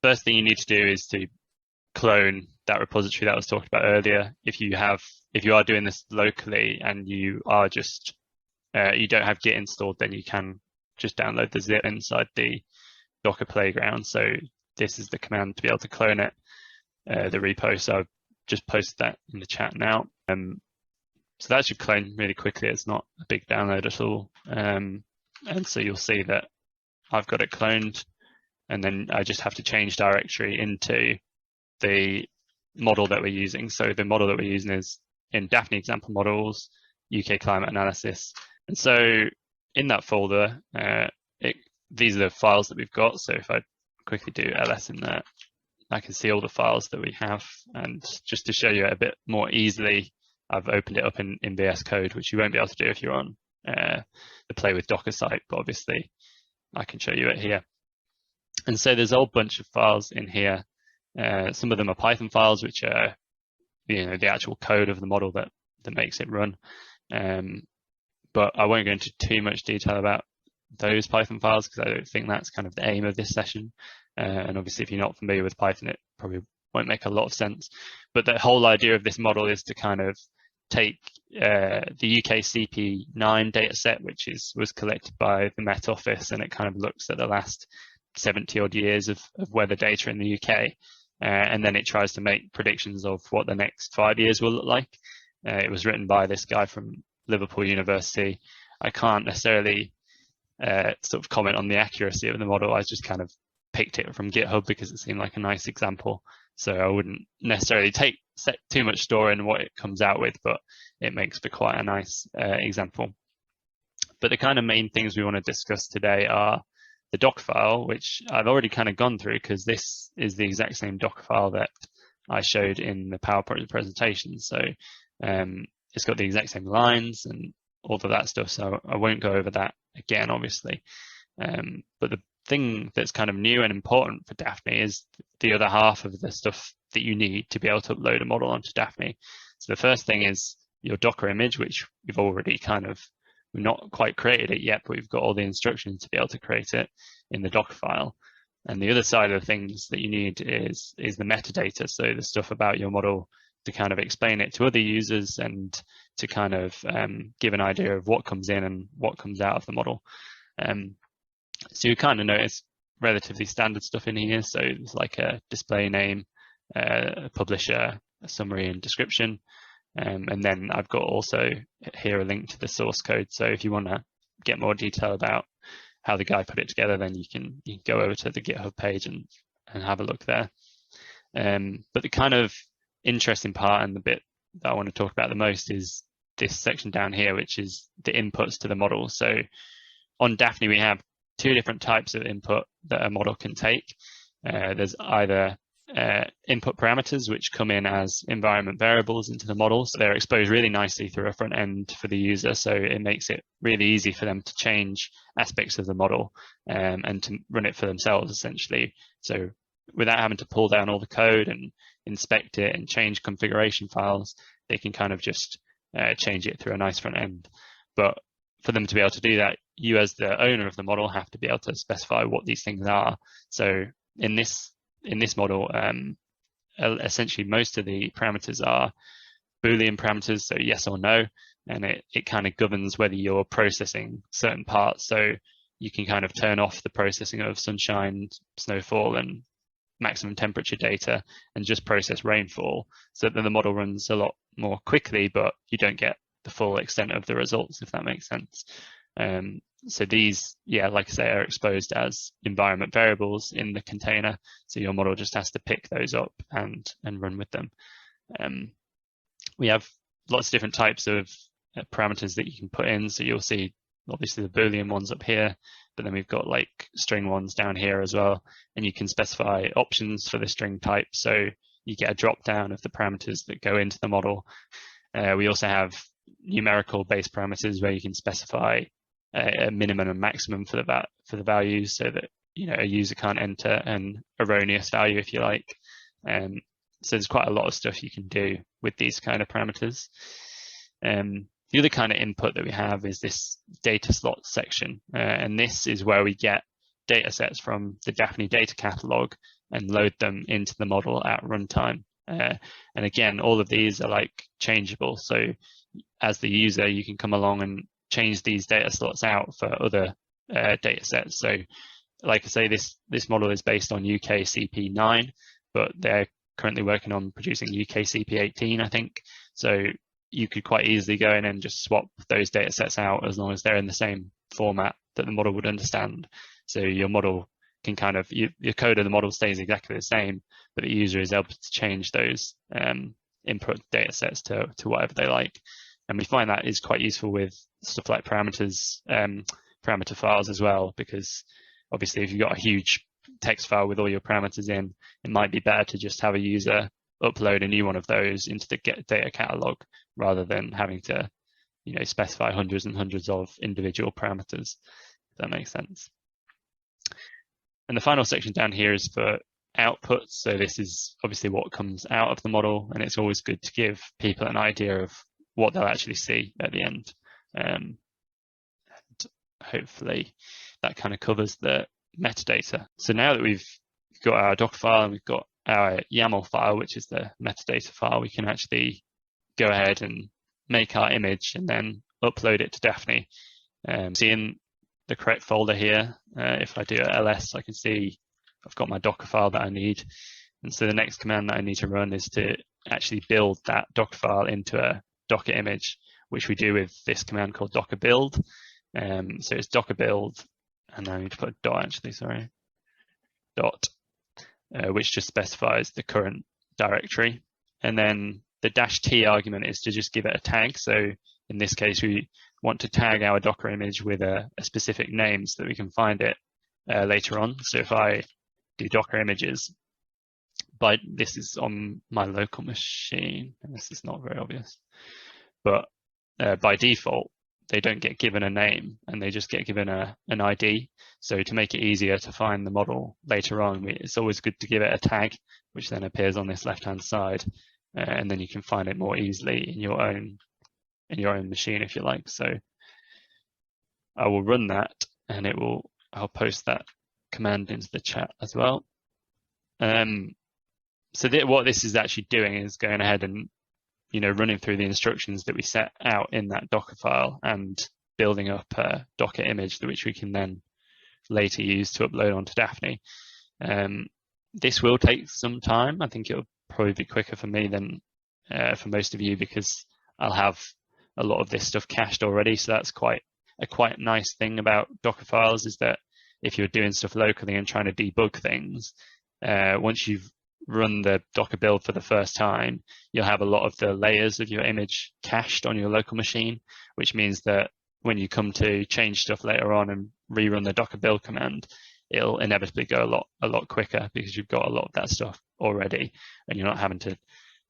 first thing you need to do is to clone that repository that I was talking about earlier. If you are doing this locally and you are just you don't have Git installed, then you can just download the zip inside the Docker Playground. So this is the command to be able to clone it, the repo. So I've just posted that in the chat now. So that should clone really quickly. It's not a big download at all. And so you'll see that I've got it cloned, and then I just have to change directory into the model that we're using. So the model that we're using is in DAFNI example models, UK climate analysis. And so in that folder, these are the files that we've got. So if I quickly do ls in there, I can see all the files that we have. And just to show you a bit more easily, I've opened it up in VS Code, which you won't be able to do if you're on the Play with Docker site, but obviously I can show you it here. And so there's a whole bunch of files in here. Some of them are Python files, which are, the actual code of the model that makes it run. But I won't go into too much detail about those Python files because I don't think that's kind of the aim of this session. And obviously, if you're not familiar with Python, it probably won't make a lot of sense. But the whole idea of this model is to kind of take the UK CP9 data set, which was collected by the Met Office, and it kind of looks at the last 70 odd years of weather data in the UK. And then it tries to make predictions of what the next 5 years will look like. It was written by this guy from Liverpool University. I can't necessarily sort of comment on the accuracy of the model. I just kind of picked it from GitHub because it seemed like a nice example. So I wouldn't necessarily set too much store in what it comes out with, but it makes for quite a nice example. But the kind of main things we want to discuss today are the Docker file, which I've already kind of gone through because this is the exact same Docker file that I showed in the PowerPoint presentation. So it's got the exact same lines and all of that stuff. So I won't go over that again, obviously. But the thing that's kind of new and important for DAFNI is the other half of the stuff that you need to be able to upload a model onto DAFNI. So the first thing is your Docker image, which we've already we've not quite created it yet, but we've got all the instructions to be able to create it in the Docker file. And the other side of the things that you need is the metadata. So the stuff about your model to kind of explain it to other users and to kind of give an idea of what comes in and what comes out of the model. So you kind of notice relatively standard stuff in here. So it's like a display name, a publisher, a summary and description. And then I've got also here a link to the source code. So if you want to get more detail about how the guy put it together, then you can go over to the GitHub page and have a look there. But the kind of interesting part and the bit that I want to talk about the most is this section down here, which is the inputs to the model. So on DAFNI, we have two different types of input that a model can take. There's either input parameters, which come in as environment variables into the model. So they're exposed really nicely through a front end for the user. So it makes it really easy for them to change aspects of the model and to run it for themselves, essentially. So without having to pull down all the code and inspect it and change configuration files, they can kind of just change it through a nice front end. But for them to be able to do that, you as the owner of the model have to be able to specify what these things are. So in this model, essentially most of the parameters are Boolean parameters, so yes or no, and it kind of governs whether you're processing certain parts. So you can kind of turn off the processing of sunshine, snowfall, and maximum temperature data and just process rainfall, so that the model runs a lot more quickly, but you don't get the full extent of the results, if that makes sense. So these, like I say, are exposed as environment variables in the container. So your model just has to pick those up and run with them. We have lots of different types of parameters that you can put in. So you'll see obviously the Boolean ones up here, but then we've got like string ones down here as well. And you can specify options for the string type. So you get a drop down of the parameters that go into the model. We also have numerical based parameters where you can specify a minimum and maximum for the values, so that a user can't enter an erroneous value, if you like. So there's quite a lot of stuff you can do with these kind of parameters. The other kind of input that we have is this data slot section, and this is where we get data sets from the DAFNI data catalog and load them into the model at runtime. And again, all of these are like changeable. So as the user, you can come along and change these data slots out for other data sets. So like I say, this model is based on UK CP9, but they're currently working on producing UK CP18, I think. So you could quite easily go in and just swap those data sets out as long as they're in the same format that the model would understand. So your model can kind of, your code of the model stays exactly the same, but the user is able to change those input data sets to whatever they like. And we find that is quite useful with stuff like parameters, parameter files as well, because obviously if you've got a huge text file with all your parameters in, it might be better to just have a user upload a new one of those into the get data catalog rather than having to, specify hundreds and hundreds of individual parameters, if that makes sense. And the final section down here is for outputs. So this is obviously what comes out of the model, and it's always good to give people an idea of what they'll actually see at the end. And hopefully that kind of covers the metadata. So now that we've got our Docker file and we've got our YAML file, which is the metadata file, we can actually go ahead and make our image and then upload it to DAFNI. See in the correct folder here, if I do ls, I can see I've got my Docker file that I need. And so the next command that I need to run is to actually build that Docker file into a Docker image, which we do with this command called docker build. So it's docker build, and I need to put a dot actually, sorry, dot, which just specifies the current directory. And then the -t argument is to just give it a tag. So in this case, we want to tag our Docker image with a specific name so that we can find it later on. So if I do Docker images, this is on my local machine, and this is not very obvious, but by default, they don't get given a name and they just get given an ID. So to make it easier to find the model later on, it's always good to give it a tag, which then appears on this left-hand side, and then you can find it more easily in your own machine if you like. So I will run that, and I'll post that command into the chat as well. So what this is actually doing is going ahead and running through the instructions that we set out in that Docker file and building up a Docker image which we can then later use to upload onto DAFNI. This will take some time. I think it'll probably be quicker for me than for most of you, because I'll have a lot of this stuff cached already. So that's quite nice thing about Docker files, is that if you're doing stuff locally and trying to debug things, once you've run the Docker build for the first time, you'll have a lot of the layers of your image cached on your local machine, which means that when you come to change stuff later on and rerun the Docker build command, it'll inevitably go a lot quicker because you've got a lot of that stuff already and you're not having to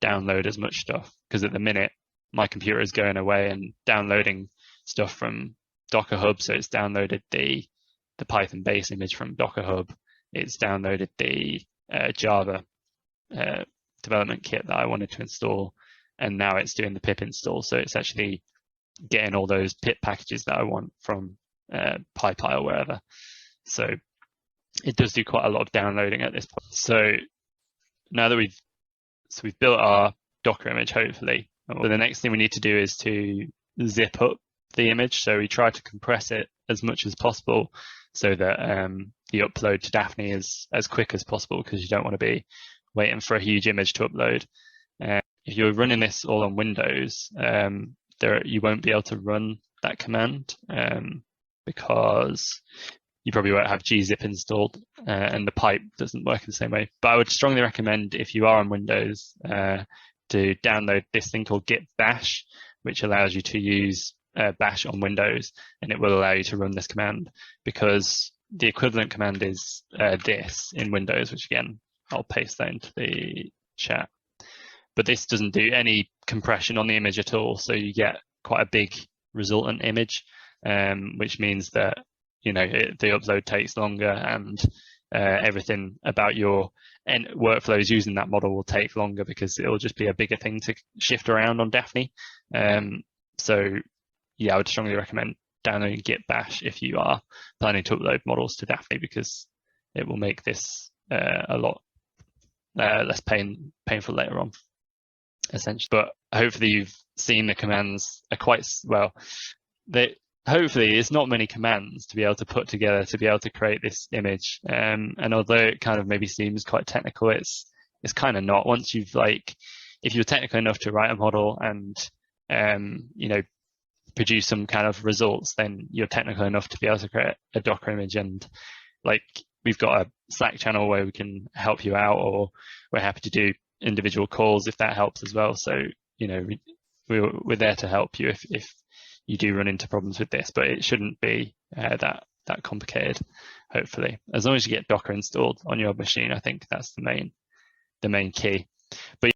download as much stuff. Because at the minute, my computer is going away and downloading stuff from Docker Hub. So it's downloaded the Python base image from Docker Hub. It's downloaded the Java development kit that I wanted to install, and now it's doing the pip install. So it's actually getting all those pip packages that I want from PyPy or wherever. So it does do quite a lot of downloading at this point. So now that we've built our Docker image, hopefully, well, the next thing we need to do is to zip up the image. So we try to compress it as much as possible so that the upload to DAFNI is as quick as possible, because you don't want to be waiting for a huge image to upload. If you're running this all on Windows, you won't be able to run that command because you probably won't have gzip installed, and the pipe doesn't work in the same way. But I would strongly recommend, if you are on Windows, to download this thing called git bash, which allows you to use bash on Windows, and it will allow you to run this command, because the equivalent command is this in Windows, which again, I'll paste that into the chat. But this doesn't do any compression on the image at all, so you get quite a big resultant image, which means that the upload takes longer, and everything about your workflows using that model will take longer, because it will just be a bigger thing to shift around on DAFNI. So yeah, I would strongly recommend downloading git bash if you are planning to upload models to DAFNI, because it will make this a lot less painful later on, essentially. But hopefully you've seen the commands are quite well. Hopefully it's not many commands to be able to put together to be able to create this image. And although it kind of maybe seems quite technical, it's kind of not. Once you've if you're technical enough to write a model and produce some kind of results, then you're technical enough to be able to create a Docker image. And we've got a Slack channel where we can help you out, or we're happy to do individual calls if that helps as well. So we're there to help you if you do run into problems with this, but it shouldn't be that complicated. Hopefully, as long as you get Docker installed on your machine, I think that's the main key. But